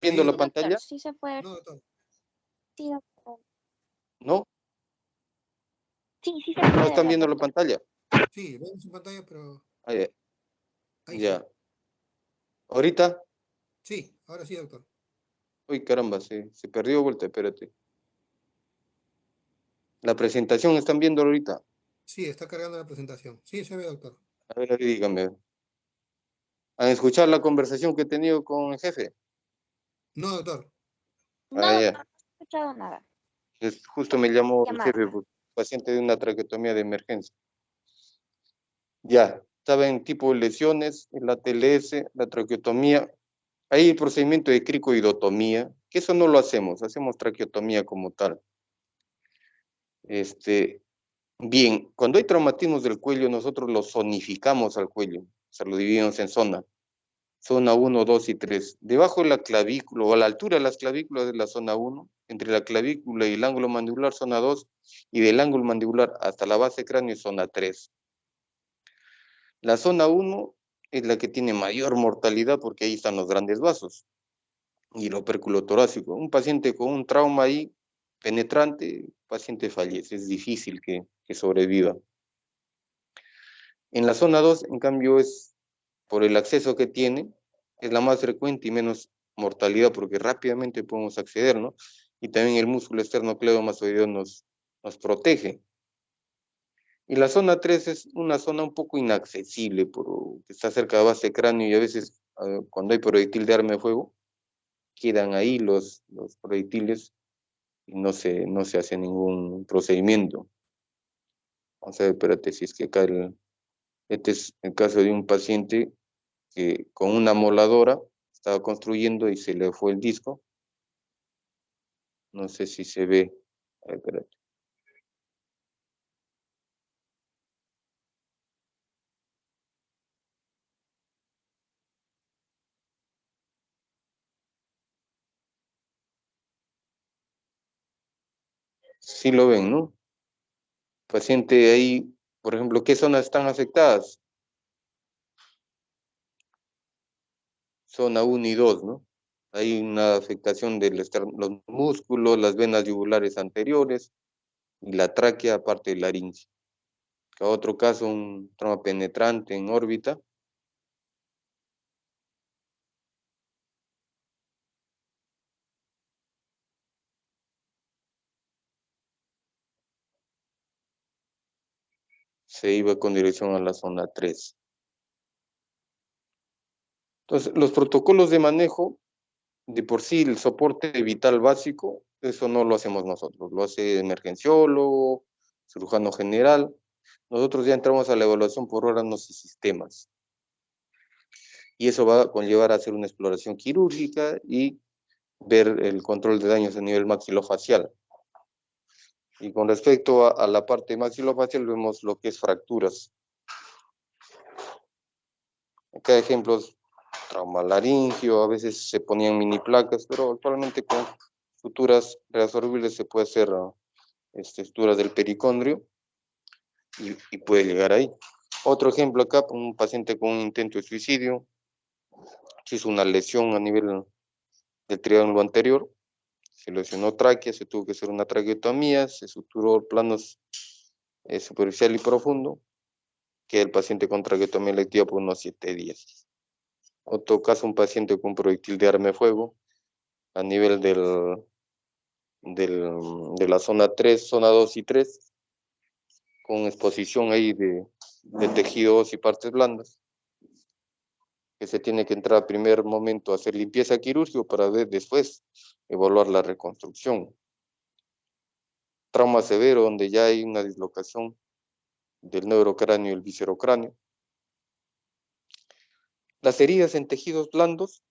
viendo Sí, la doctor, pantalla? sí se puede. No, doctor. Sí, doctor. ¿No? Sí, sí se ¿No puede están ver, viendo la doctor. pantalla? Sí, vemos su pantalla, pero Ah, ya. ahí sí. Ya. ¿Ahorita? Sí, ahora sí, doctor. Uy, caramba, se perdió vuelta, espérate. La presentación, ¿están viendo ahorita? Sí, está cargando la presentación. Sí, se ve, doctor. A ver, dígame. ¿Han escuchado la conversación que he tenido con el jefe? No, doctor. No, Ah, doctor, ya. no he escuchado nada. Justo me llamó el Llamada. jefe, pues, paciente de una traqueotomía de emergencia. Ya, estaba en tipo de lesiones, en la TLS, la traqueotomía. Hay el procedimiento de cricoidotomía, que eso no lo hacemos traqueotomía como tal. Bien, cuando hay traumatismos del cuello, nosotros lo zonificamos al cuello, o sea, lo dividimos en zona 1, 2 y 3. Debajo de la clavícula, o a la altura de las clavículas de la zona 1, entre la clavícula y el ángulo mandibular, zona 2, y del ángulo mandibular hasta la base cráneo, zona 3. La zona 1 es la que tiene mayor mortalidad porque ahí están los grandes vasos y el opérculo torácico. Un paciente con un trauma ahí penetrante, paciente fallece, es difícil que sobreviva. En la zona 2, en cambio, es por el acceso que tiene, es la más frecuente y menos mortalidad porque rápidamente podemos acceder, ¿no? Y también el músculo esternocleidomastoideo nos protege. Y la zona 3 es una zona un poco inaccesible, porque está cerca de base de cráneo y a veces cuando hay proyectil de arma de fuego, quedan ahí los proyectiles y no se hace ningún procedimiento. Vamos a ver, espérate, si es que acá este es el caso de un paciente que con una moladora estaba construyendo y se le fue el disco. No sé si se ve. A ver, espérate. Sí lo ven, ¿no? Paciente ahí, por ejemplo, ¿qué zonas están afectadas? Zona 1 y 2, ¿no? Hay una afectación de los músculos, las venas yugulares anteriores y la tráquea, aparte de laringe. Otro caso, un trauma penetrante en órbita. Se iba con dirección a la zona 3. Entonces, los protocolos de manejo, de por sí, el soporte vital básico, eso no lo hacemos nosotros, lo hace el emergenciólogo, cirujano general. Nosotros ya entramos a la evaluación por órganos y sistemas. Y eso va a conllevar a hacer una exploración quirúrgica y ver el control de daños a nivel maxilofacial. Y con respecto a la parte maxilofacial, vemos lo que es fracturas. Acá ejemplos, trauma laringio, a veces se ponían mini placas, pero actualmente con suturas reabsorbibles se puede hacer suturas del pericondrio y puede llegar ahí. Otro ejemplo acá, un paciente con un intento de suicidio, se hizo una lesión a nivel del triángulo anterior, se lesionó tráquea, se tuvo que hacer una traqueotomía, se suturó planos superficial y profundo, que el paciente con traqueotomía electiva por unos 7 días. Otro caso, un paciente con proyectil de arma de fuego a nivel de la zona 3, zona 2 y 3, con exposición ahí de tejidos y partes blandas, que se tiene que entrar a primer momento a hacer limpieza quirúrgica para después evaluar la reconstrucción. Trauma severo, donde ya hay una dislocación del neurocráneo y el viscerocráneo. Las heridas en tejidos blandos,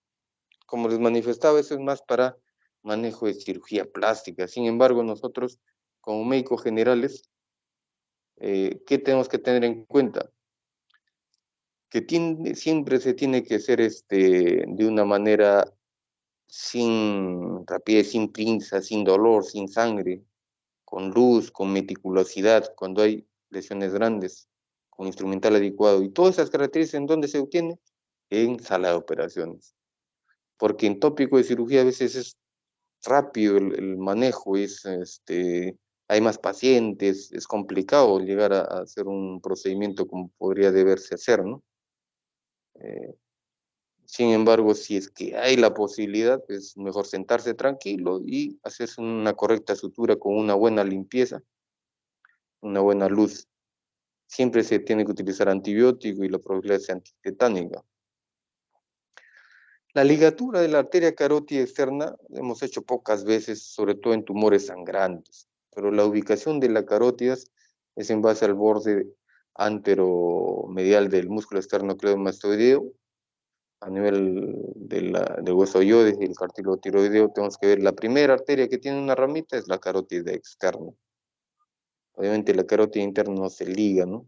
como les manifestaba, eso es más para manejo de cirugía plástica. Sin embargo, nosotros, como médicos generales, ¿qué tenemos que tener en cuenta? Que siempre se tiene que hacer de una manera sin rapidez, sin pinza, sin dolor, sin sangre, con luz, con meticulosidad, cuando hay lesiones grandes, con instrumental adecuado. Y todas esas características, ¿en dónde se obtiene? En sala de operaciones. porque en tópico de cirugía a veces es rápido el manejo, hay más pacientes, es complicado llegar a hacer un procedimiento como podría deberse hacer, ¿no? Eh, Sin embargo, si es que hay la posibilidad, es mejor sentarse tranquilo y hacerse una correcta sutura con una buena limpieza, una buena luz. Siempre se tiene que utilizar antibiótico y la profilaxis antitetánica. La ligatura de la arteria carótida externa hemos hecho pocas veces, sobre todo en tumores sangrantes, pero la ubicación de las carótidas es en base al borde anteromedial del músculo esternocleidomastoideo. A nivel del hueso ioides y el cartílago tiroideo, tenemos que ver la primera arteria que tiene una ramita es la carótida externa. Obviamente la carótida interna no se liga, ¿no?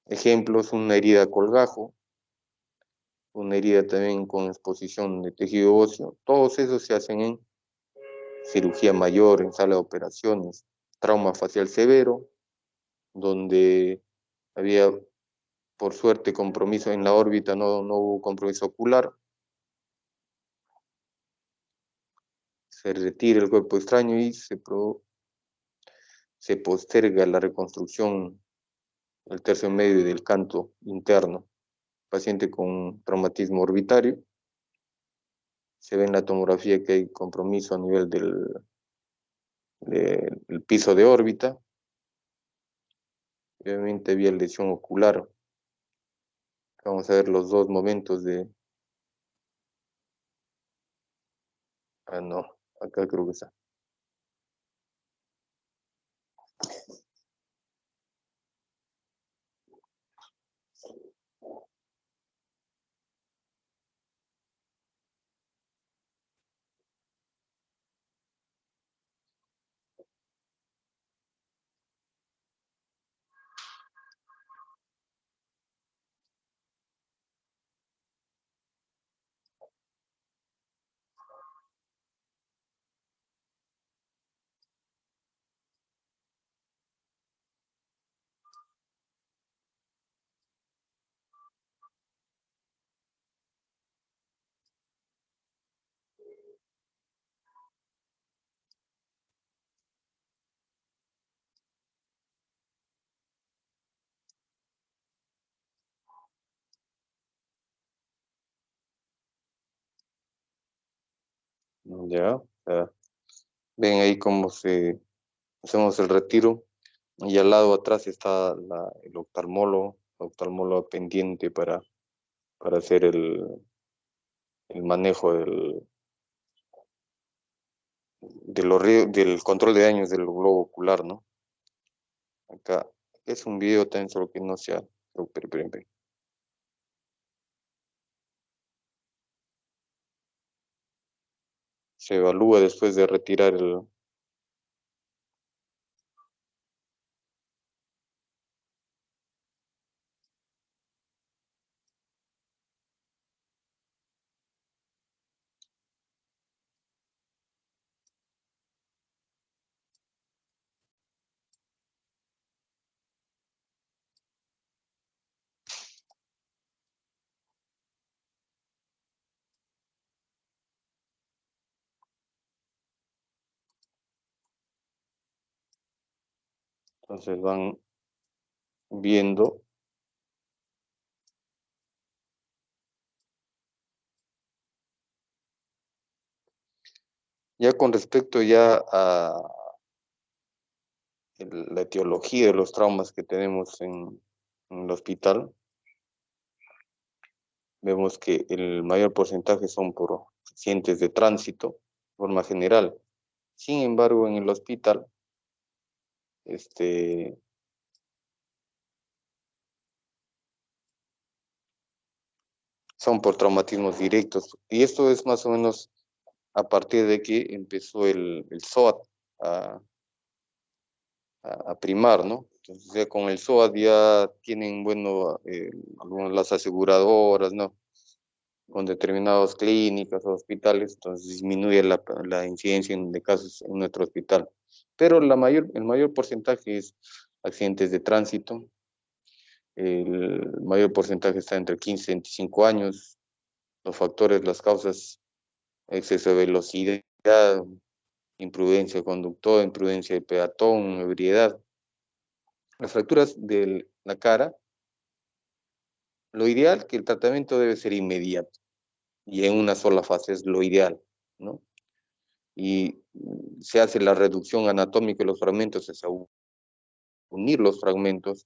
Ejemplos, una herida colgajo, una herida también con exposición de tejido óseo. Todos esos se hacen en cirugía mayor, en sala de operaciones. Trauma facial severo, donde había, por suerte, compromiso en la órbita, no hubo compromiso ocular. Se retira el cuerpo extraño y se posterga la reconstrucción del tercio medio del canto interno. Paciente con traumatismo orbitario. Se ve en la tomografía que hay compromiso a nivel del piso de órbita. Obviamente había lesión ocular. Vamos a ver los dos momentos de... Ah, no, acá creo que está. Ya, ven ahí cómo hacemos el retiro. Y al lado atrás está el oftalmólogo pendiente para hacer el manejo del control de daños del globo ocular, ¿no? Acá es un video también, solo que no sea. Espera. Se evalúa después de retirar entonces van viendo. Ya con respecto ya a la etiología de los traumas que tenemos en el hospital, vemos que el mayor porcentaje son por pacientes de tránsito, de forma general. Sin embargo, en el hospital, son por traumatismos directos. Y esto es más o menos a partir de que empezó el SOAT a, a primar, ¿no? Entonces, ya con el SOAT ya tienen, bueno, algunas las aseguradoras, ¿no? Con determinadas clínicas o hospitales, entonces disminuye la incidencia de casos en nuestro hospital. Pero el mayor porcentaje es accidentes de tránsito, el mayor porcentaje está entre 15 y 25 años, los factores, las causas: exceso de velocidad, imprudencia del conductor, imprudencia del peatón, ebriedad. Las fracturas de la cara, lo ideal que el tratamiento debe ser inmediato y en una sola fase es lo ideal, ¿no? Y se hace la reducción anatómica de los fragmentos, es unir los fragmentos,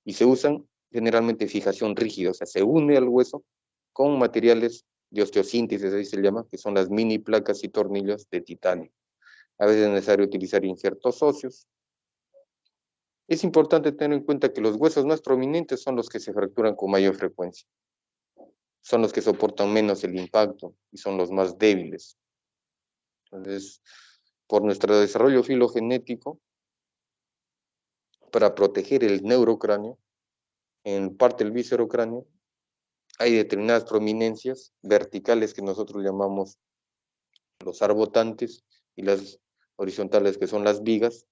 y se usan generalmente fijación rígida, o sea, se une al hueso con materiales de osteosíntesis, así se llama, que son las mini placas y tornillos de titanio. A veces es necesario utilizar injertos óseos. Es importante tener en cuenta que los huesos más prominentes son los que se fracturan con mayor frecuencia. Son los que soportan menos el impacto y son los más débiles. Entonces, por nuestro desarrollo filogenético, para proteger el neurocráneo, en parte del viscerocráneo, hay determinadas prominencias verticales que nosotros llamamos los arbotantes y las horizontales, que son las vigas,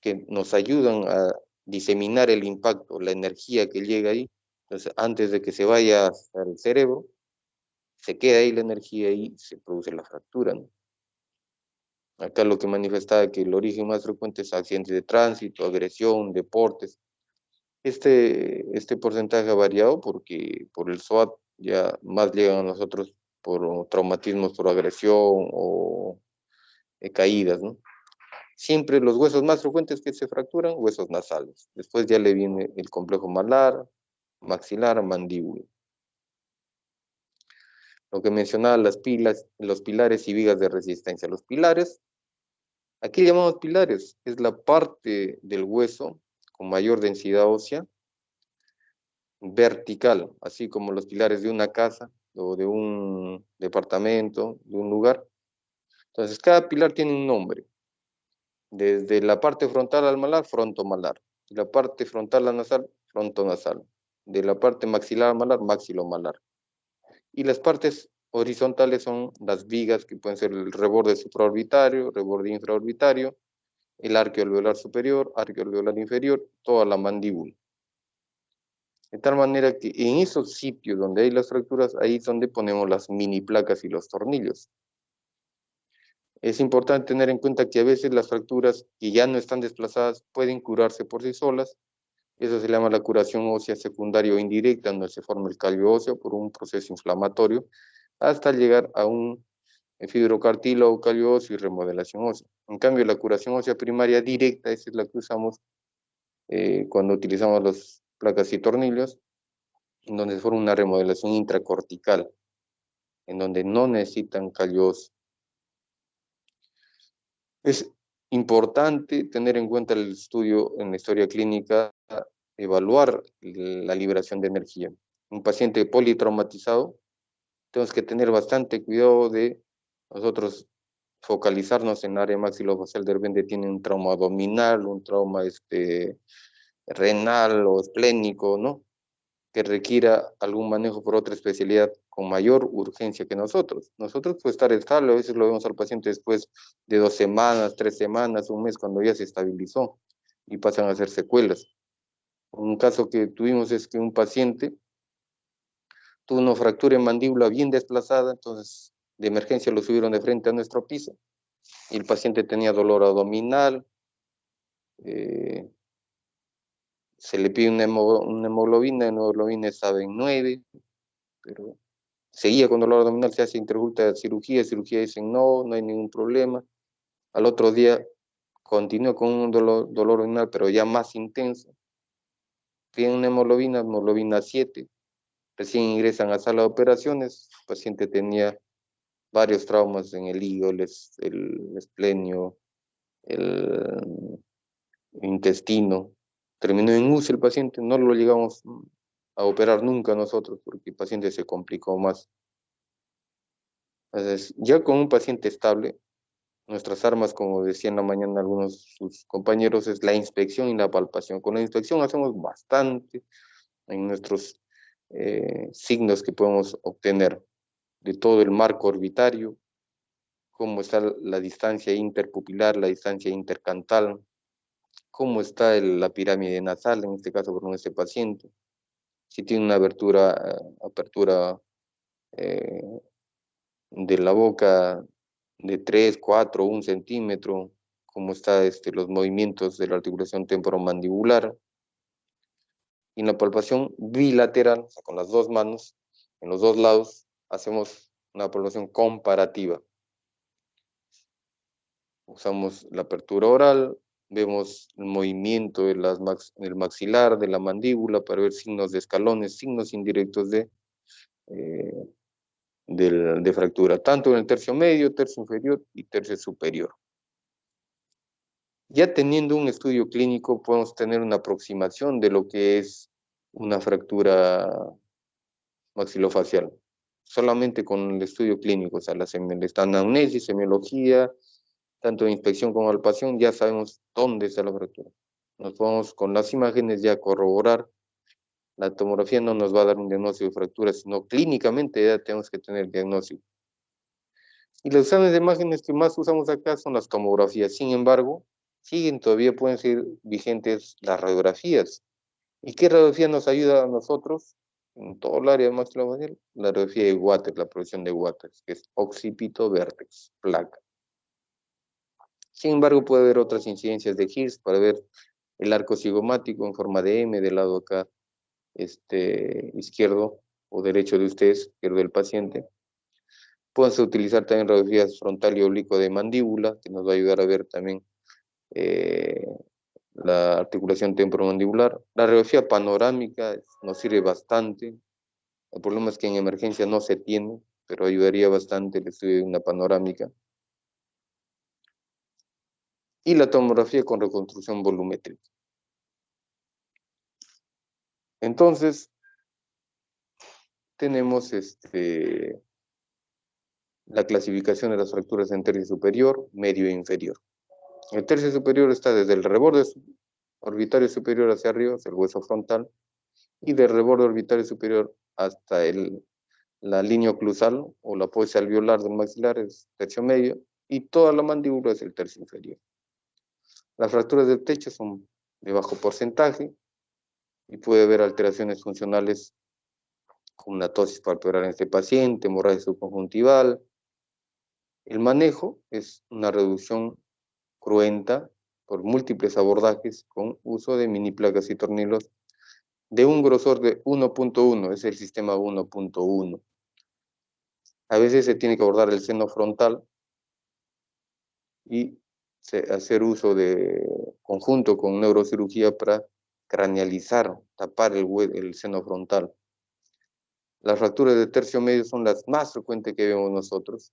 que nos ayudan a diseminar el impacto, la energía que llega ahí. Entonces, antes de que se vaya al cerebro, se queda ahí la energía y se produce la fractura, ¿no? Acá lo que manifestaba que el origen más frecuente es accidentes de tránsito, agresión, deportes. Este porcentaje ha variado porque por el SWAT ya más llegan a nosotros por traumatismos por agresión o caídas, ¿no? Siempre los huesos más frecuentes que se fracturan, huesos nasales. Después ya le viene el complejo malar, maxilar, mandíbula. Lo que mencionaba, las pilas, los pilares y vigas de resistencia. Los pilares, aquí llamamos pilares, es la parte del hueso con mayor densidad ósea, vertical, así como los pilares de una casa o de un departamento, de un lugar. Entonces, cada pilar tiene un nombre. Desde la parte frontal al malar, frontomalar. De la parte frontal al nasal, frontonasal. De la parte maxilar al malar, maxilomalar. Y las partes horizontales son las vigas, que pueden ser el reborde supraorbitario, reborde infraorbitario, el arco alveolar superior, arco alveolar inferior, toda la mandíbula. De tal manera que en esos sitios donde hay las fracturas, ahí es donde ponemos las mini placas y los tornillos. Es importante tener en cuenta que a veces las fracturas que ya no están desplazadas pueden curarse por sí solas. Eso se llama la curación ósea secundaria o indirecta, donde se forma el callo óseo por un proceso inflamatorio, hasta llegar a un fibrocartílago, callo óseo y remodelación ósea. En cambio, la curación ósea primaria directa, esa es la que usamos cuando utilizamos las placas y tornillos, en donde se forma una remodelación intracortical, en donde no necesitan callo óseo. Es importante tener en cuenta el estudio en la historia clínica, evaluar la liberación de energía. Un paciente politraumatizado, tenemos que tener bastante cuidado de nosotros focalizarnos en el área maxilofacial. De repente tiene un trauma abdominal, un trauma renal o esplénico, ¿no? Que requiera algún manejo por otra especialidad con mayor urgencia que nosotros. Nosotros puede estar estable, a veces lo vemos al paciente después de 2 semanas, 3 semanas, un mes, cuando ya se estabilizó y pasan a ser secuelas. Un caso que tuvimos es que un paciente tuvo una fractura en mandíbula bien desplazada, entonces de emergencia lo subieron de frente a nuestro piso y el paciente tenía dolor abdominal, se le pide una hemoglobina estaba en 9, pero seguía con dolor abdominal, se hace interculta de cirugía dicen no, no hay ningún problema. Al otro día continuó con un dolor abdominal, pero ya más intenso. Tiene una hemoglobina 7, recién ingresan a sala de operaciones, el paciente tenía varios traumas en el hígado, el esplenio, el intestino. Terminó en UCI el paciente, no lo llegamos a operar nunca nosotros porque el paciente se complicó más. Entonces, ya con un paciente estable, nuestras armas, como decían en la mañana algunos sus compañeros, es la inspección y la palpación. Con la inspección hacemos bastante en nuestros signos que podemos obtener de todo el marco orbitario, cómo está la distancia interpupilar, la distancia intercantal, cómo está la pirámide nasal, en este caso con este paciente, si tiene una apertura de la boca de 3, 4, 1 centímetro, cómo están los movimientos de la articulación temporomandibular. Y en la palpación bilateral, o sea, con las dos manos, en los dos lados, hacemos una palpación comparativa. Usamos la apertura oral, vemos el movimiento de del maxilar, de la mandíbula, para ver signos de escalones, signos indirectos de fractura, tanto en el tercio medio, tercio inferior y tercio superior. Ya teniendo un estudio clínico, podemos tener una aproximación de lo que es una fractura maxilofacial, solamente con el estudio clínico, o sea, la anamnesis, semiología, tanto en inspección como palpación, ya sabemos dónde está la fractura. Nos podemos con las imágenes ya corroborar. La tomografía no nos va a dar un diagnóstico de fractura, sino clínicamente ya tenemos que tener diagnóstico. Y los exámenes de imágenes que más usamos acá son las tomografías. Sin embargo, pueden ser vigentes las radiografías. ¿Y qué radiografía nos ayuda a nosotros en todo el área de maxilofacial? La radiografía de Waters, la proyección de Waters, que es occipito, vértex, placa. Sin embargo, puede haber otras incidencias de Hirsch para ver el arco cigomático en forma de M del lado acá izquierdo o derecho de ustedes, izquierdo del paciente. Pueden utilizar también radiografías frontal y oblicuo de mandíbula, que nos va a ayudar a ver también la articulación temporomandibular. La radiografía panorámica nos sirve bastante. El problema es que en emergencia no se tiene, pero ayudaría bastante el estudio de una panorámica. Y la tomografía con reconstrucción volumétrica. Entonces, tenemos la clasificación de las fracturas en tercio superior, medio e inferior. El tercio superior está desde el reborde orbitario superior hacia arriba, hacia el hueso frontal, y del reborde orbitario superior hasta la línea oclusal o la fosa alveolar del maxilar es tercio medio, y toda la mandíbula es el tercio inferior. Las fracturas del techo son de bajo porcentaje y puede haber alteraciones funcionales como una tosis palpebral en este paciente, hemorragia subconjuntival. El manejo es una reducción cruenta por múltiples abordajes con uso de mini placas y tornillos de un grosor de 1.1, es el sistema 1.1. A veces se tiene que abordar el seno frontal y hacer uso de conjunto con neurocirugía para cranealizar, tapar el seno frontal. Las fracturas de tercio medio son las más frecuentes que vemos nosotros.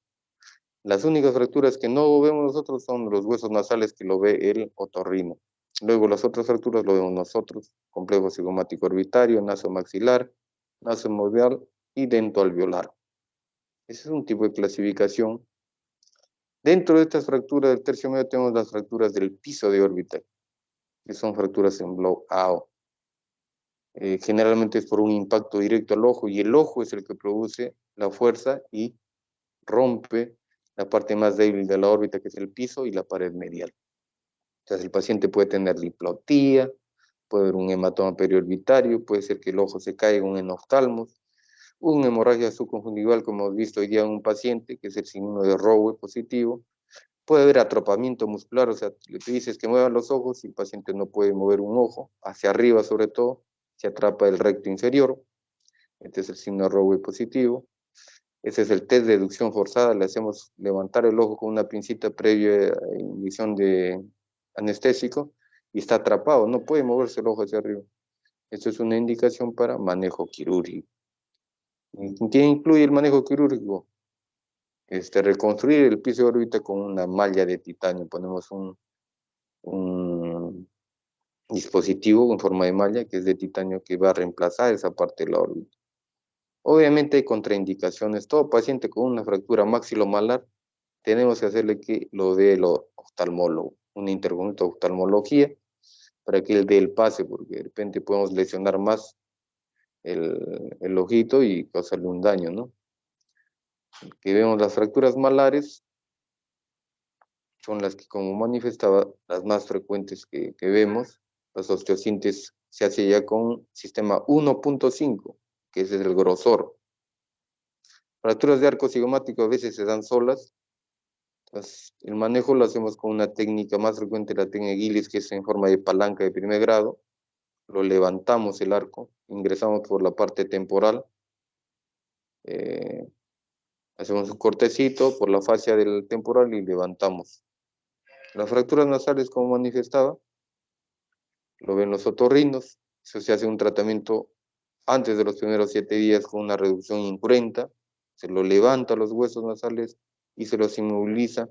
Las únicas fracturas que no vemos nosotros son los huesos nasales, que lo ve el otorrino. Luego las otras fracturas lo vemos nosotros: complejo cigomático orbitario, nasomaxilar, nasomedial y dentoalveolar. Ese es un tipo de clasificación. Dentro de estas fracturas del tercio medio tenemos las fracturas del piso de órbita, que son fracturas en blowout. Generalmente es por un impacto directo al ojo, y el ojo es el que produce la fuerza y rompe la parte más débil de la órbita, que es el piso y la pared medial. Entonces el paciente puede tener diplopía, puede haber un hematoma periorbitario, puede ser que el ojo se caiga, un enoftalmos, una hemorragia subconjuntival, como hemos visto hoy día en un paciente, que es el signo de Rowe positivo. Puede haber atropamiento muscular, o sea, le dices que mueva los ojos y el paciente no puede mover un ojo, hacia arriba sobre todo, se atrapa el recto inferior. Este es el signo de Rowe positivo. Ese es el test de deducción forzada, le hacemos levantar el ojo con una pincita previa a inyección de anestésico y está atrapado, no puede moverse el ojo hacia arriba. Esto es una indicación para manejo quirúrgico. ¿Qué incluye el manejo quirúrgico? Reconstruir el piso de órbita con una malla de titanio. Ponemos un dispositivo en forma de malla que es de titanio, que va a reemplazar esa parte de la órbita. Obviamente hay contraindicaciones. Todo paciente con una fractura maxilomalar tenemos que hacerle que lo dé el oftalmólogo, una interconsulta de oftalmología, para que él dé el pase, porque de repente podemos lesionar más el ojito y causarle un daño, ¿no? Que vemos las fracturas malares, son las que, como manifestaba, las más frecuentes que vemos. Las osteosíntesis se hace ya con sistema 1.5, que ese es el grosor. Fracturas de arco cigomático a veces se dan solas. Entonces, el manejo lo hacemos con una técnica más frecuente, la técnica Gillis, que es en forma de palanca de primer grado. Lo levantamos el arco, ingresamos por la parte temporal, hacemos un cortecito por la fascia del temporal y levantamos. Las fracturas nasales, como manifestaba, lo ven los otorrinos. Eso se hace un tratamiento antes de los primeros 7 días con una reducción incruenta. Se lo levanta los huesos nasales y se los inmoviliza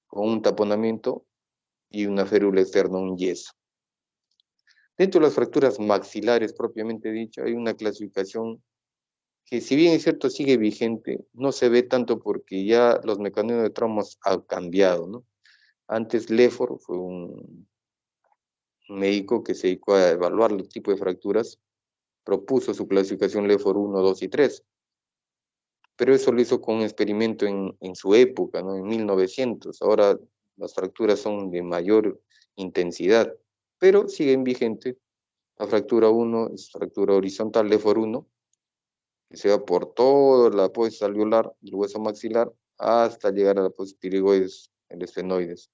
con un taponamiento y una férula externa, un yeso. Dentro de las fracturas maxilares propiamente dicho, hay una clasificación que, si bien es cierto sigue vigente, no se ve tanto porque ya los mecanismos de traumas han cambiado, ¿no? Antes Leffort fue un médico que se dedicó a evaluar el tipo de fracturas, propuso su clasificación Leffort 1, 2 y 3, pero eso lo hizo con un experimento en su época, ¿no? En 1900. Ahora las fracturas son de mayor intensidad, pero siguen vigentes. La fractura 1 es fractura horizontal, Leffort 1, que se va por toda la apófisis alveolar del hueso maxilar hasta llegar a la apófisis pirigoides, el esfenoides.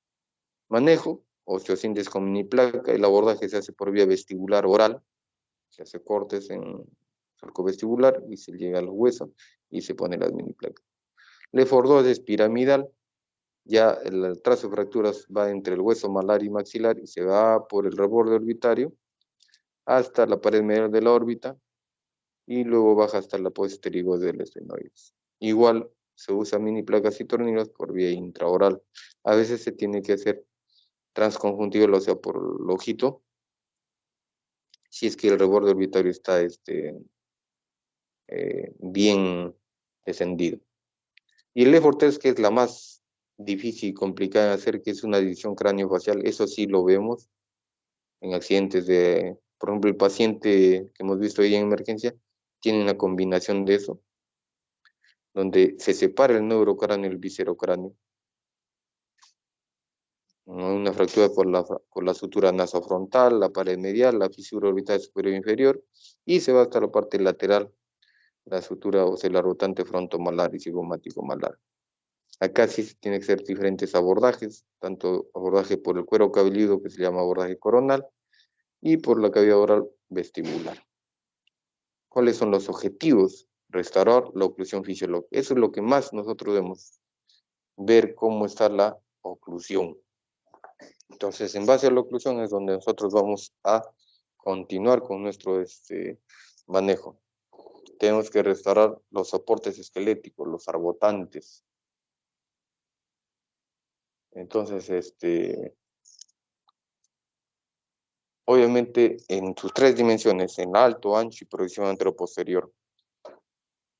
Manejo, osteosíntesis con mini placa. El abordaje se hace por vía vestibular oral, se hace cortes en surco vestibular y se llega al hueso y se pone las mini placas. Leffort 2 es piramidal, ya el trazo de fracturas va entre el hueso malar y maxilar y se va por el reborde orbitario hasta la pared medial de la órbita y luego baja hasta la apófisis pterigoides del esfenoides. Igual se usa mini placas y tornillos por vía intraoral. A veces se tiene que hacer transconjuntival, o sea, por el ojito, si es que el reborde orbitario está bien descendido. Y el Leffort 3, que es la más difícil y complicada de hacer, que es una división craneofacial, eso sí lo vemos en accidentes por ejemplo, el paciente que hemos visto ahí en emergencia, tiene una combinación de eso, donde se separa el neurocráneo y el viscerocráneo. Una fractura por la sutura nasofrontal, la pared medial, la fisura orbital superior e inferior, y se va hasta la parte lateral, la sutura ocelar rotante frontomalar y cigomático malar. Acá sí tiene que ser diferentes abordajes, tanto abordaje por el cuero cabelludo, que se llama abordaje coronal, y por la cavidad oral vestibular. ¿Cuáles son los objetivos? Restaurar la oclusión fisiológica. Eso es lo que más nosotros debemos ver, cómo está la oclusión. Entonces, en base a la oclusión es donde nosotros vamos a continuar con nuestro manejo. Tenemos que restaurar los soportes esqueléticos, los arbotantes. Entonces, obviamente en sus 3 dimensiones, en alto, ancho y proyección anteroposterior.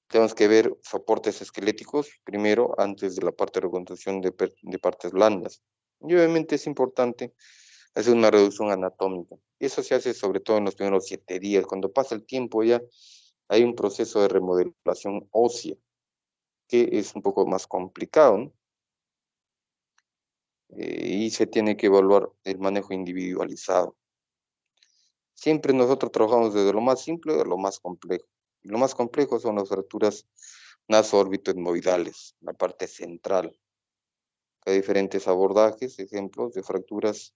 Tenemos que ver soportes esqueléticos primero, antes de la parte de reconstrucción de partes blandas. Y obviamente es importante hacer una reducción anatómica. Y eso se hace sobre todo en los primeros 7 días. Cuando pasa el tiempo ya hay un proceso de remodelación ósea, que es un poco más complicado, ¿no? Y se tiene que evaluar el manejo individualizado. Siempre nosotros trabajamos desde lo más simple a lo más complejo. Y lo más complejo son las fracturas naso-órbito-etmoidales, la parte central. Hay diferentes abordajes, ejemplos de fracturas,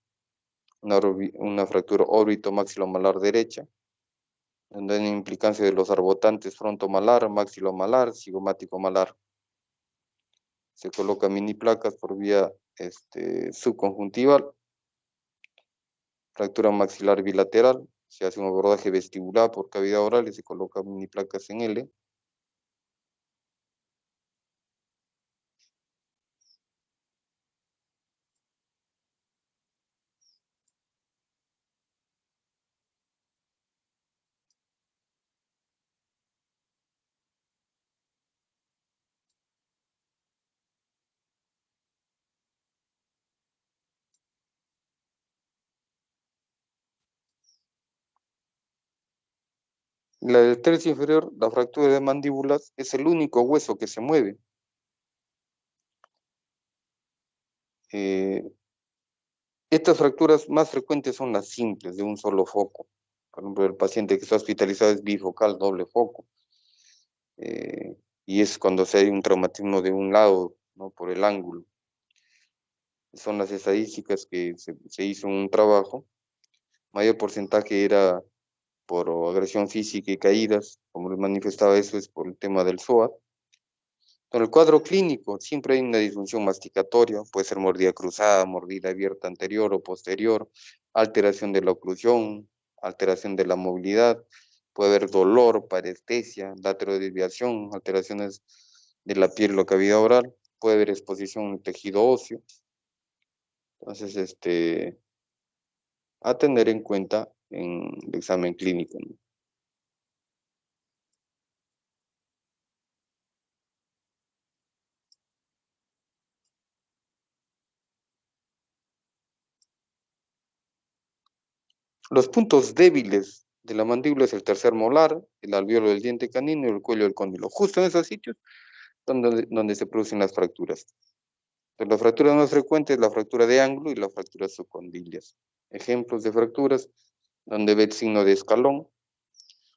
una fractura órbito-maxilomalar derecha, donde hay una implicancia de los arbotantes frontomalar, maxilomalar, cigomático-malar. Se coloca mini placas por vía subconjuntival. Fractura maxilar bilateral, se hace un abordaje vestibular por cavidad oral y se coloca mini placas en L. La del tercio inferior, la fractura de mandíbulas, es el único hueso que se mueve. Estas fracturas más frecuentes son las simples, de un solo foco. Por ejemplo, el paciente que está hospitalizado es bifocal, doble foco. y es cuando se hay un traumatismo de un lado, ¿no? Por el ángulo. Son las estadísticas que se hizo un trabajo. Mayor porcentaje era por agresión física y caídas, como les manifestaba, eso es por el tema del SOAT. Con el cuadro clínico siempre hay una disfunción masticatoria, puede ser mordida cruzada, mordida abierta anterior o posterior, alteración de la oclusión, alteración de la movilidad, puede haber dolor, parestesia, laterodesviación, alteraciones de la piel o cavidad oral, puede haber exposición en el tejido óseo. Entonces, a tener en cuenta en el examen clínico, ¿no? Los puntos débiles de la mandíbula es el tercer molar, el alvéolo del diente canino y el cuello del cóndilo. Justo en esos sitios donde se producen las fracturas. Entonces, la fractura más frecuente es la fractura de ángulo y la fractura subcondilias. Ejemplos de fracturas donde ve el signo de escalón,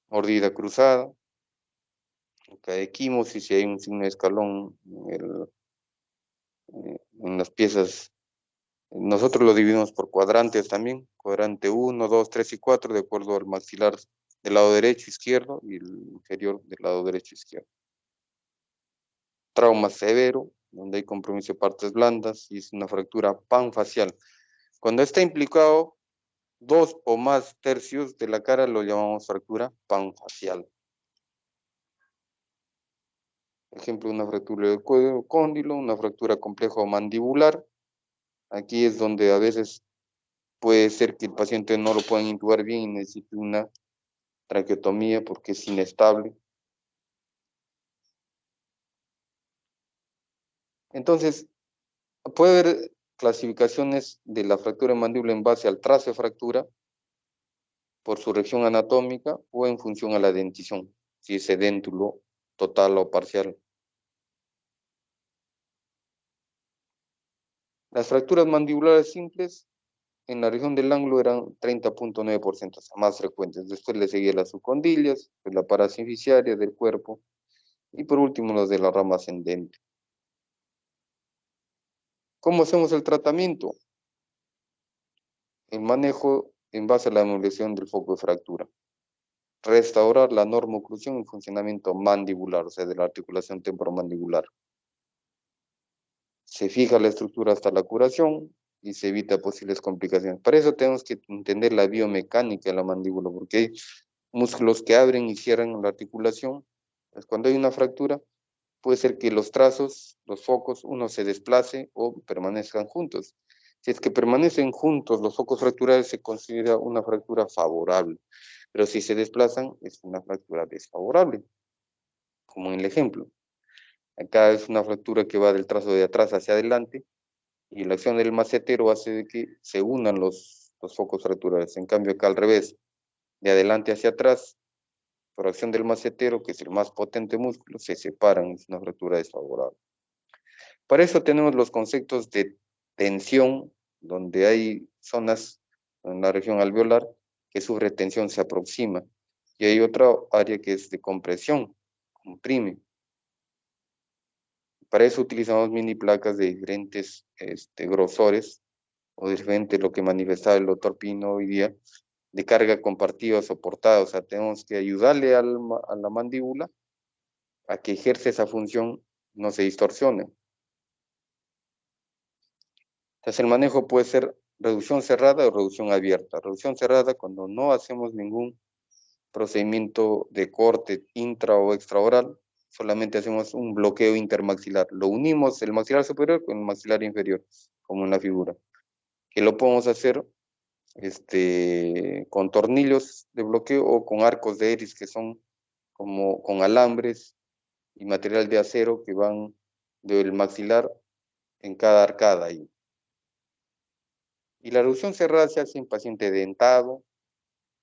mordida cruzada, caequimosis, si hay un signo de escalón en las piezas. Nosotros lo dividimos por cuadrantes también, cuadrante 1, 2, 3 y 4, de acuerdo al maxilar del lado derecho, izquierdo, y el inferior del lado derecho, izquierdo. Trauma severo, donde hay compromiso de partes blandas, y es una fractura panfacial. Cuando está implicado 2 o más tercios de la cara, lo llamamos fractura panfacial. Ejemplo, una fractura del cuello cóndilo, una fractura complejo mandibular. Aquí es donde a veces puede ser que el paciente no lo puedan intubar bien y necesite una traqueotomía porque es inestable. Entonces, puede haber clasificaciones de la fractura de mandíbula en base al trazo de fractura, por su región anatómica o en función a la dentición, si es edéntulo total o parcial. Las fracturas mandibulares simples en la región del ángulo eran 30.9%, o sea, más frecuentes. Después le seguía las subcondilias, pues la parasinficiaria del cuerpo y por último los de la rama ascendente. ¿Cómo hacemos el tratamiento? El manejo en base a la emulación del foco de fractura. Restaurar la normoclusión y funcionamiento mandibular, o sea, de la articulación temporomandibular. Se fija la estructura hasta la curación y se evita posibles complicaciones. Para eso tenemos que entender la biomecánica de la mandíbula, porque hay músculos que abren y cierran la articulación. Pues cuando hay una fractura, puede ser que los trazos, los focos, uno se desplace o permanezcan juntos. Si es que permanecen juntos los focos fracturales, se considera una fractura favorable. Pero si se desplazan, es una fractura desfavorable, como en el ejemplo. Acá es una fractura que va del trazo de atrás hacia adelante y la acción del macetero hace de que se unan los focos fracturales. En cambio, acá al revés, de adelante hacia atrás, por acción del macetero, que es el más potente músculo, se separan, es una fractura desfavorable. Para eso tenemos los conceptos de tensión, donde hay zonas en la región alveolar que su retención se aproxima, y hay otra área que es de compresión, comprime. Para eso utilizamos mini placas de diferentes grosores, o diferente lo que manifestaba el doctor Pino hoy día, de carga compartida o soportada. O sea, tenemos que ayudarle a la mandíbula a que ejerce esa función, no se distorsione. Entonces, el manejo puede ser reducción cerrada o reducción abierta. Reducción cerrada cuando no hacemos ningún procedimiento de corte intra o extraoral, solamente hacemos un bloqueo intermaxilar. Lo unimos el maxilar superior con el maxilar inferior, como en la figura. Que lo podemos hacer con tornillos de bloqueo o con arcos de Eris que son como con alambres y material de acero que van del maxilar en cada arcada ahí. Y la reducción cerrada se hace en paciente dentado,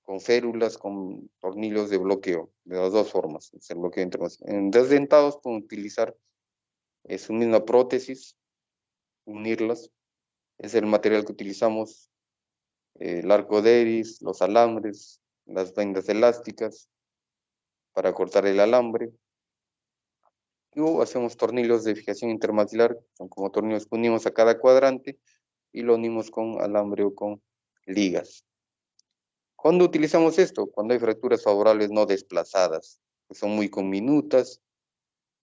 con férulas, con tornillos de bloqueo, de las dos formas, es el bloqueo internacional. En desdentados pueden utilizar su misma prótesis, unirlas, es el material que utilizamos, el arco de Eris, los alambres, las vendas elásticas, para cortar el alambre. O hacemos tornillos de fijación intermaxilar, son como tornillos que unimos a cada cuadrante y lo unimos con alambre o con ligas. ¿Cuándo utilizamos esto? Cuando hay fracturas favorables no desplazadas, que son muy conminutas,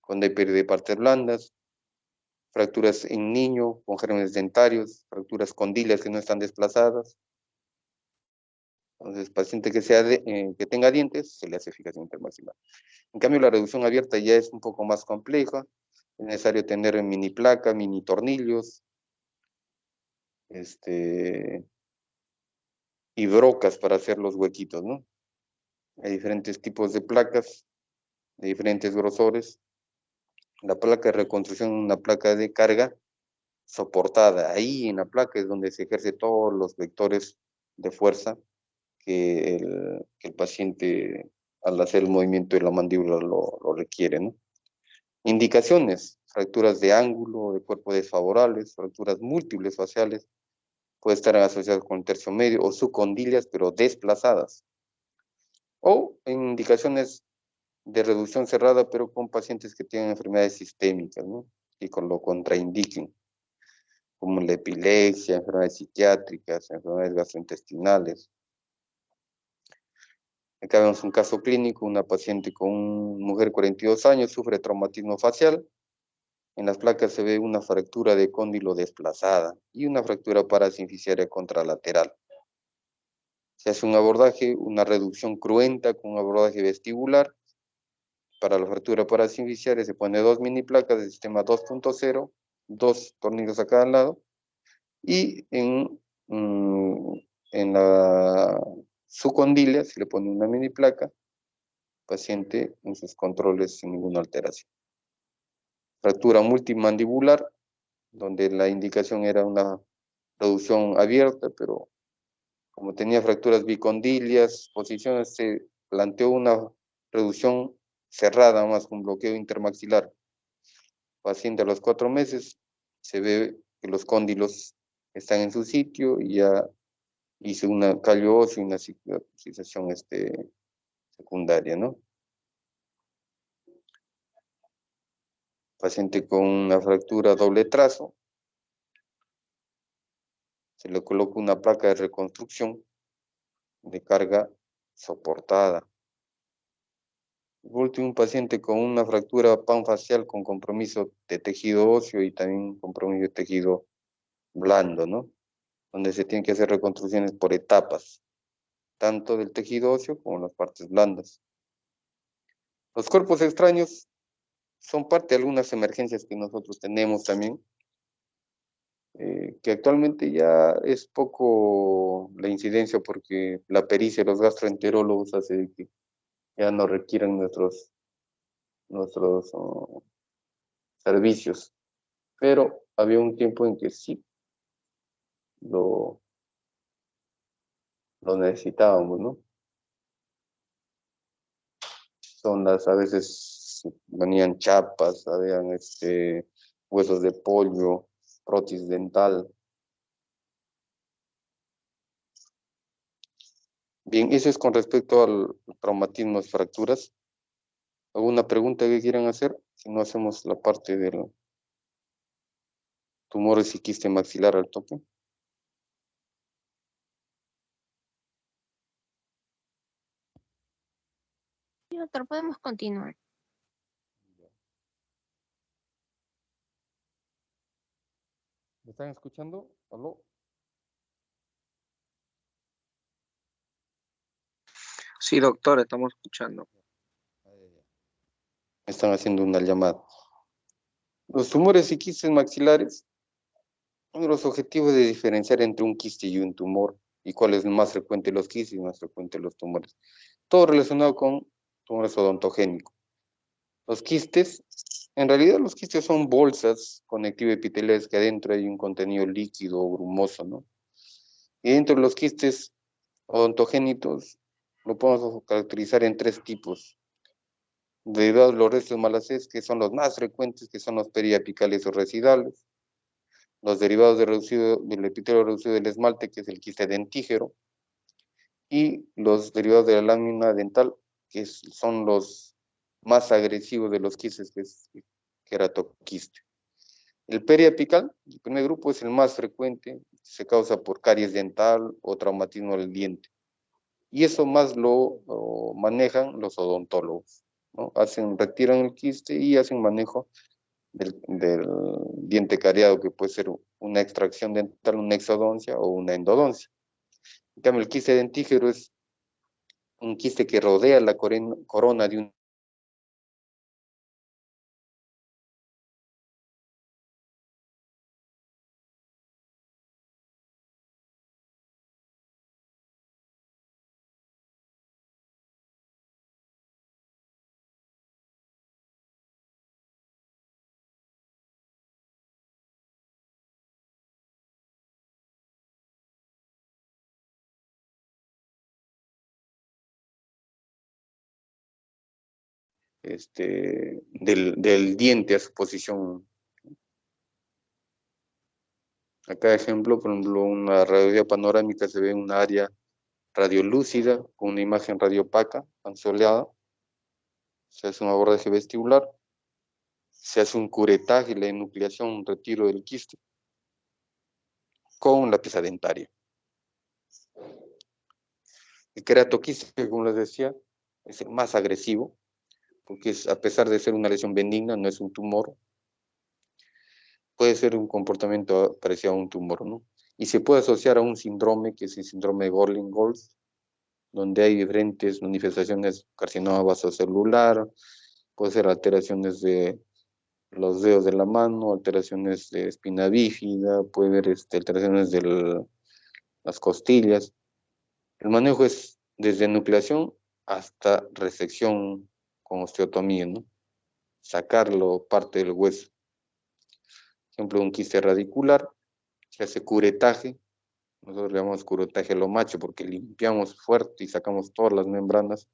cuando hay pérdida de partes blandas, fracturas en niño con gérmenes dentarios, fracturas condilias que no están desplazadas. Entonces, paciente que tenga dientes, se le hace fijación intermaxilar. En cambio, la reducción abierta ya es un poco más compleja. Es necesario tener mini placa, mini tornillos, y brocas para hacer los huequitos, ¿no? Hay diferentes tipos de placas, de diferentes grosores. La placa de reconstrucción es una placa de carga soportada. Ahí en la placa es donde se ejerce todos los vectores de fuerza que el paciente al hacer el movimiento de la mandíbula lo requiere, ¿no? Indicaciones: fracturas de ángulo, de cuerpo desfavorables, fracturas múltiples faciales, puede estar asociadas con tercio medio o subcondilias, pero desplazadas. O en indicaciones de reducción cerrada, pero con pacientes que tienen enfermedades sistémicas, ¿no? Y con lo contraindiquen, como la epilepsia, enfermedades psiquiátricas, enfermedades gastrointestinales. Acá vemos un caso clínico, una paciente con una mujer de 42 años, sufre traumatismo facial. En las placas se ve una fractura de cóndilo desplazada y una fractura parasinficiaria contralateral. Se hace un abordaje, una reducción cruenta con un abordaje vestibular. Para la fractura parasinficiaria se pone 2 mini placas del sistema 2.0, 2 tornillos a cada lado, y en la subcondilia se le pone una mini placa, paciente en sus controles sin ninguna alteración. Fractura multimandibular, donde la indicación era una reducción abierta, pero como tenía fracturas bicondilias, posiciones, se planteó una reducción cerrada más con bloqueo intermaxilar. Paciente a los 4 meses se ve que los cóndilos están en su sitio y ya hice una callo óseo y una cicatrización secundaria, ¿no? Paciente con una fractura doble trazo, se le coloca una placa de reconstrucción de carga soportada. Por último, un paciente con una fractura panfacial con compromiso de tejido óseo y también compromiso de tejido blando, ¿no? Donde se tienen que hacer reconstrucciones por etapas, tanto del tejido óseo como las partes blandas. Los cuerpos extraños son parte de algunas emergencias que nosotros tenemos también, que actualmente ya es poco la incidencia porque la pericia de los gastroenterólogos hace que ya no requieran nuestros servicios, pero había un tiempo en que sí lo necesitábamos, ¿no? A veces venían chapas, habían huesos de pollo, prótesis dental. Bien, eso es con respecto al traumatismo, fracturas. ¿Alguna pregunta que quieran hacer? Si no, hacemos la parte del tumores y quiste maxilar al toque. Sí, doctor, podemos continuar. ¿Me están escuchando? ¿Aló? Sí, doctor, estamos escuchando. Me están haciendo una llamada. Los tumores y quistes maxilares, uno de los objetivos de diferenciar entre un quiste y un tumor, y cuál es más frecuente los quistes y más frecuente los tumores. Todo relacionado con tumores odontogénicos. Los quistes, en realidad los quistes son bolsas conectivo-epiteliales que adentro hay un contenido líquido o grumoso, ¿no? Y dentro de los quistes odontogénicos lo podemos caracterizar en 3 tipos. Derivados de los restos malaceses, que son los más frecuentes, que son los periapicales o residuales. Los derivados del epitelio reducido del esmalte, que es el quiste dentígero. Y los derivados de la lámina dental, que son los más agresivos de los quistes, que es queratoquiste. El periapical, el primer grupo, es el más frecuente, se causa por caries dental o traumatismo del diente. Y eso más lo manejan los odontólogos, ¿no? Retiran el quiste y hacen manejo del diente cariado, que puede ser una extracción dental, una exodoncia o una endodoncia. En cambio, el quiste dentígero es un quiste que rodea la corona de un del diente a su posición. Acá ejemplo, por ejemplo, una radiografía panorámica, se ve un área radiolúcida con una imagen radiopaca, pansoleada. Se hace un abordaje vestibular, se hace un curetaje, la enucleación, un retiro del quiste con la pieza dentaria. El queratoquiste, como les decía, es el más agresivo, porque a pesar de ser una lesión benigna, no es un tumor, puede ser un comportamiento parecido a un tumor, ¿no? Y se puede asociar a un síndrome, que es el síndrome de Gorlin-Goltz, donde hay diferentes manifestaciones: carcinoma vasocelular, puede ser alteraciones de los dedos de la mano, alteraciones de espina bífida, puede haber alteraciones de las costillas. El manejo es desde nucleación hasta resección con osteotomía, ¿no? Sacarlo parte del hueso. Por ejemplo, un quiste radicular, se hace curetaje. Nosotros le llamamos curetaje a lo macho porque limpiamos fuerte y sacamos todas las membranas.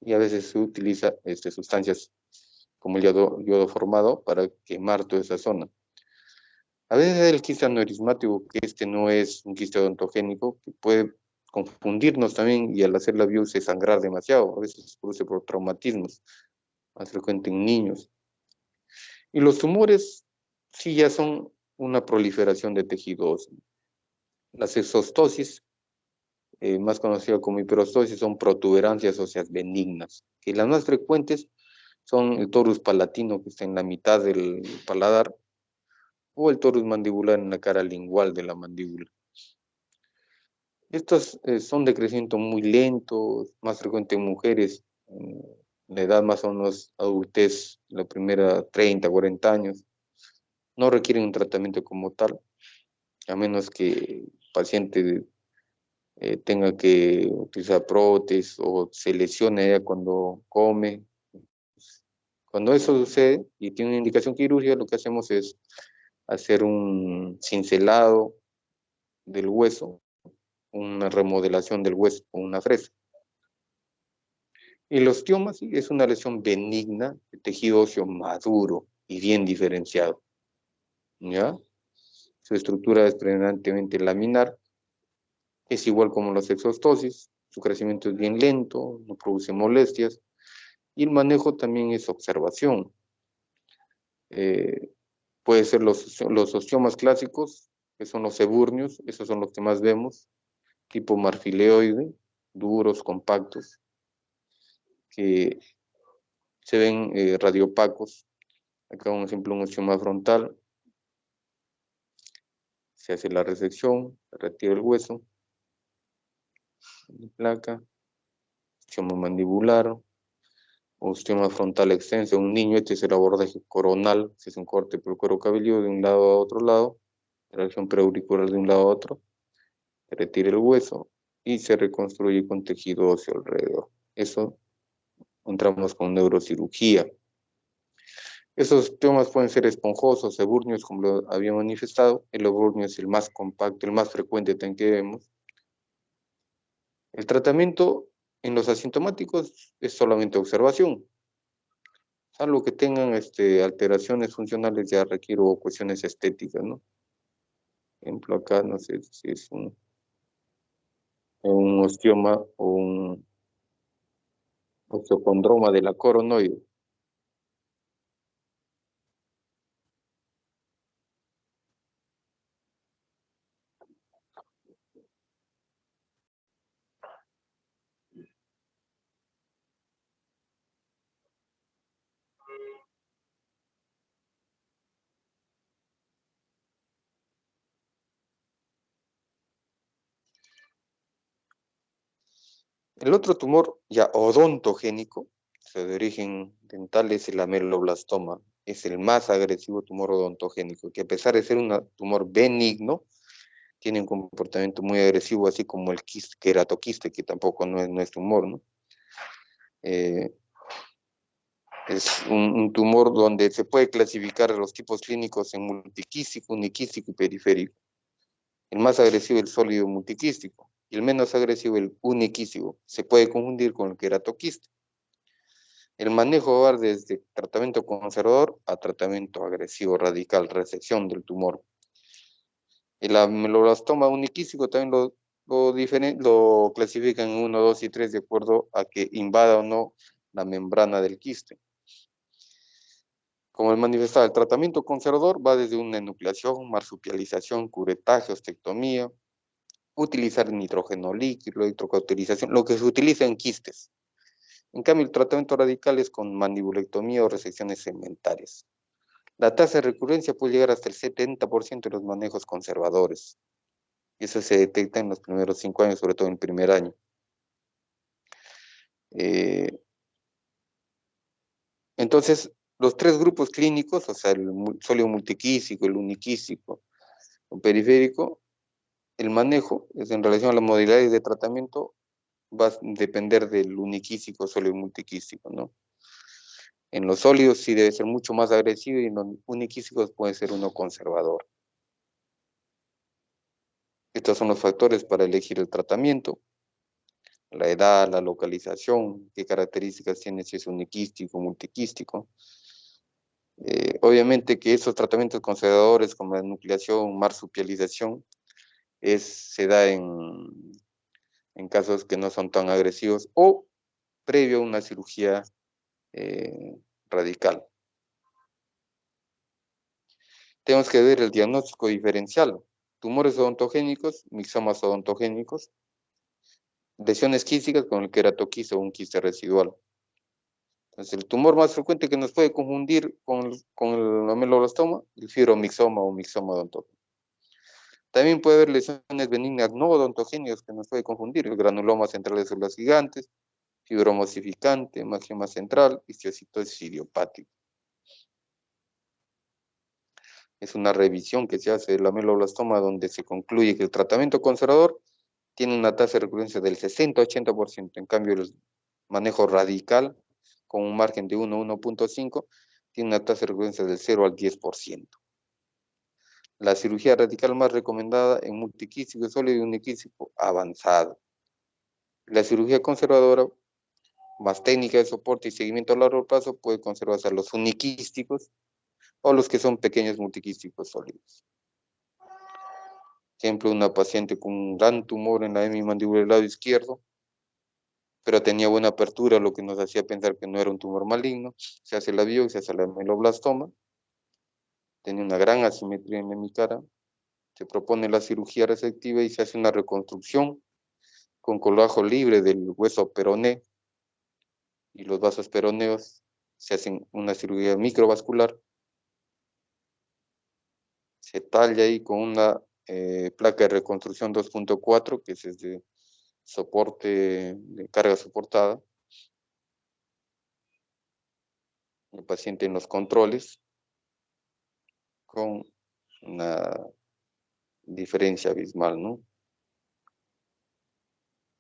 Y a veces se utiliza sustancias como el yodo formado para quemar toda esa zona. A veces el quiste aneurismático, que no es un quiste odontogénico, que puede confundirnos también y al hacer la biopsia sangrar demasiado. A veces se produce por traumatismos, más frecuente en niños. Y los tumores sí ya son una proliferación de tejido óseo. Las exostosis, más conocidas como hiperostosis, son protuberancias óseas benignas, que las más frecuentes son el torus palatino, que está en la mitad del paladar, o el torus mandibular en la cara lingual de la mandíbula. Estos son de crecimiento muy lento, más frecuente en mujeres, en la edad más o menos adultez, la primera 30, 40 años. No requieren un tratamiento como tal, a menos que el paciente tenga que utilizar prótesis o se lesione ya cuando come. Cuando eso sucede y tiene una indicación quirúrgica, lo que hacemos es hacer un cincelado del hueso, una remodelación del hueso con una fresa. El osteoma sí, es una lesión benigna de tejido óseo maduro y bien diferenciado, ¿ya? Su estructura es predominantemente laminar, es igual como las exostosis, su crecimiento es bien lento, no produce molestias, y el manejo también es observación. Puede ser los osteomas clásicos, que son los eburnios, esos son los que más vemos, tipo marfileoide, duros, compactos, que se ven radiopacos. Acá un ejemplo, un osteoma frontal, se hace la resección, se retira el hueso, placa, osteoma mandibular, osteoma frontal extenso, un niño, este es el abordaje coronal, que es un corte por el cuero cabelludo de un lado a otro lado, la región preauricular de un lado a otro, se retira el hueso y se reconstruye con tejido óseo alrededor. Eso entramos con neurocirugía. Esos temas pueden ser esponjosos, eburnios, como lo había manifestado. El eburnio es el más compacto, el más frecuente también que vemos. El tratamiento en los asintomáticos es solamente observación. Salvo que tengan alteraciones funcionales, ya requiero cuestiones estéticas, ¿no? Por ejemplo, acá no sé si es un osteoma o un osteocondroma de la coronoide. El otro tumor ya odontogénico, o sea, de origen dental, es el ameloblastoma. Es el más agresivo tumor odontogénico, que a pesar de ser un tumor benigno, tiene un comportamiento muy agresivo, así como el queratoquiste, que tampoco no es tumor, ¿no? Es un tumor donde se puede clasificar los tipos clínicos en multiquístico, uniquístico y periférico. El más agresivo es el sólido multiquístico y el menos agresivo el uniquístico. Se puede confundir con el queratoquiste. El manejo va desde tratamiento conservador a tratamiento agresivo radical, resección del tumor. El ameloblastoma uniquístico también lo clasifican en 1, 2 y 3 de acuerdo a que invada o no la membrana del quiste. Como el manifestado, el tratamiento conservador va desde una enucleación, marsupialización, curetaje, ostectomía, utilizar nitrógeno líquido, hidrocauterización, lo que se utiliza en quistes. En cambio, el tratamiento radical es con mandibulectomía o resecciones segmentarias. La tasa de recurrencia puede llegar hasta el 70% de los manejos conservadores. Y eso se detecta en los primeros 5 años, sobre todo en el primer año. Entonces, los 3 grupos clínicos, o sea, el sólido multiquístico, el uniquístico, el periférico, el manejo es en relación a las modalidades de tratamiento, va a depender del uniquístico, sólido multiquístico, ¿no? En los sólidos sí debe ser mucho más agresivo y en los uniquísticos puede ser uno conservador. Estos son los factores para elegir el tratamiento: la edad, la localización, qué características tiene, si es uniquístico, multiquístico. Obviamente que esos tratamientos conservadores como la nucleación, marsupialización, se da en casos que no son tan agresivos o previo a una cirugía radical. Tenemos que ver el diagnóstico diferencial: tumores odontogénicos, mixomas odontogénicos, lesiones quísticas con el queratoquiste o un quiste residual. Entonces, el tumor más frecuente que nos puede confundir con el ameloblastoma, el fibromixoma o mixoma odontogénico. También puede haber lesiones benignas no odontogénicas que nos puede confundir: el granuloma central de células gigantes, fibroma osificante, hemangioma central, histiocytosis idiopática. Es una revisión que se hace del ameloblastoma donde se concluye que el tratamiento conservador tiene una tasa de recurrencia del 60-80%. En cambio, el manejo radical, con un margen de 1 a 1.5, tiene una tasa de recurrencia del 0 al 10%. La cirugía radical más recomendada en multiquístico sólido y uniquístico avanzado. La cirugía conservadora, más técnica de soporte y seguimiento a largo plazo, puede conservarse a los uniquísticos o los que son pequeños multiquísticos sólidos. Ejemplo, una paciente con un gran tumor en la hemimandíbula del lado izquierdo, pero tenía buena apertura, lo que nos hacía pensar que no era un tumor maligno. Se hace la biopsia, se hace el ameloblastoma, tenía una gran asimetría en la hemicara, se propone la cirugía resectiva y se hace una reconstrucción con colágeno libre del hueso peroné y los vasos peroneos. Se hacen una cirugía microvascular, se talla ahí con una placa de reconstrucción 2.4, que es de soporte, de carga soportada. El paciente en los controles con una diferencia abismal, ¿no?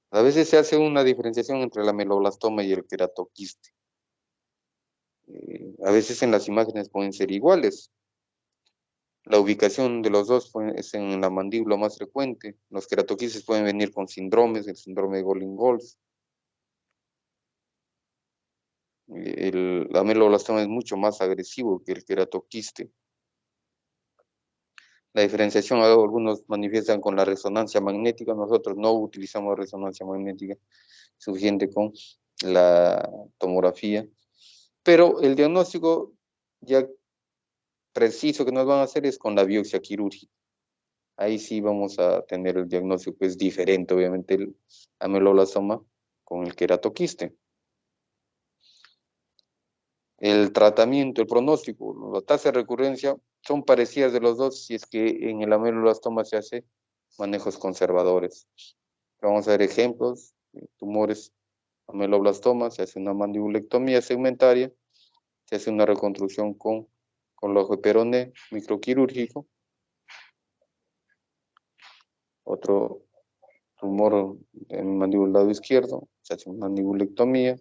A veces se hace una diferenciación entre el ameloblastoma y el queratoquiste. A veces en las imágenes pueden ser iguales. La ubicación de los dos es en la mandíbula más frecuente. Los queratoquistes pueden venir con síndromes, el síndrome de Golin-Goltz. El ameloblastoma es mucho más agresivo que el queratoquiste. La diferenciación, algunos manifiestan con la resonancia magnética, nosotros no utilizamos resonancia magnética, suficiente con la tomografía, pero el diagnóstico ya preciso que nos van a hacer es con la biopsia quirúrgica. Ahí sí vamos a tener el diagnóstico, que es diferente, obviamente, el ameloblastoma con el queratoquiste. El tratamiento, el pronóstico, la tasa de recurrencia son parecidas de los dos si es que en el ameloblastoma se hace manejos conservadores. Vamos a ver ejemplos, tumores ameloblastoma, se hace una mandibulectomía segmentaria, se hace una reconstrucción con ojo de peroné microquirúrgico. Otro tumor en mandíbula lado izquierdo, se hace una mandibulectomía.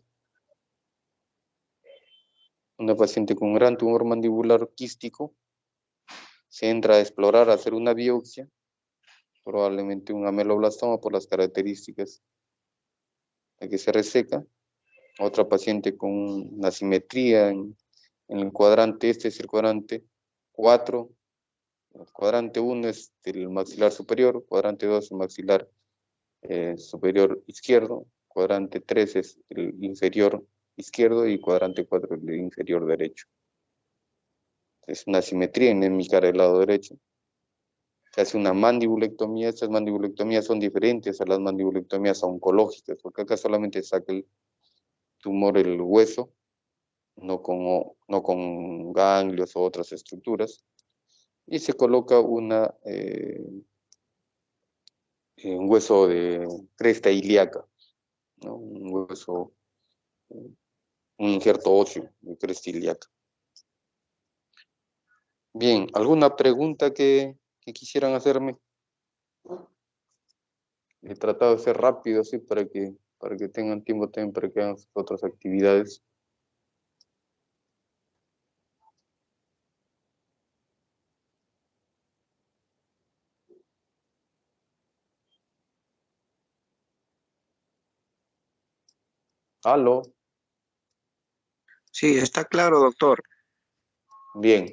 Una paciente con un gran tumor mandibular quístico, se entra a explorar, a hacer una biopsia, probablemente un ameloblastoma por las características de que se reseca. Otra paciente con una simetría en el cuadrante, este es el cuadrante 4, el cuadrante 1 es el maxilar superior, cuadrante 2 el maxilar superior izquierdo, cuadrante 3 es el inferior izquierdo y cuadrante 4 el inferior derecho. Es una simetría anémica del lado derecho. Se hace una mandibulectomía. Estas mandibulectomías son diferentes a las mandibulectomías oncológicas, porque acá solamente saca el tumor, el hueso, no con ganglios o otras estructuras, y se coloca un hueso de cresta ilíaca, ¿no? Un hueso, un injerto óseo de cresta ilíaca. Bien, ¿alguna pregunta que quisieran hacerme? He tratado de ser rápido, así, para que tengan tiempo también para que hagan sus otras actividades. ¿Aló? Sí, está claro, doctor. Bien.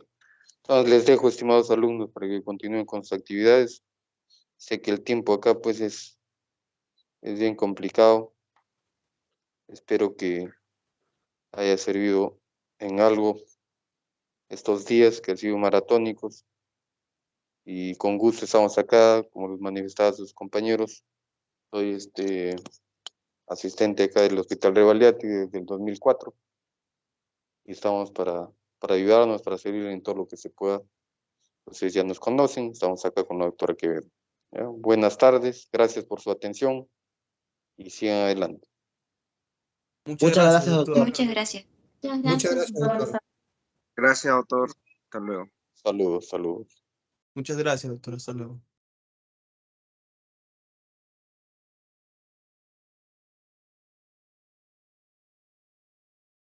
Entonces les dejo, estimados alumnos, para que continúen con sus actividades. Sé que el tiempo acá pues es bien complicado. Espero que haya servido en algo estos días que han sido maratónicos. Y con gusto estamos acá, como les manifestaba sus compañeros. Soy asistente acá del Hospital Revaliati desde el 2004. Y estamos para ayudarnos, para servir en todo lo que se pueda. Ustedes ya nos conocen, estamos acá con la doctora Quevedo. ¿Ya? Buenas tardes, gracias por su atención y sigan adelante. Muchas Muchas gracias, gracias, doctor. Muchas gracias. Muchas gracias, doctor. Gracias, doctor. Hasta luego. Saludos, saludos. Muchas gracias, doctor. Hasta luego.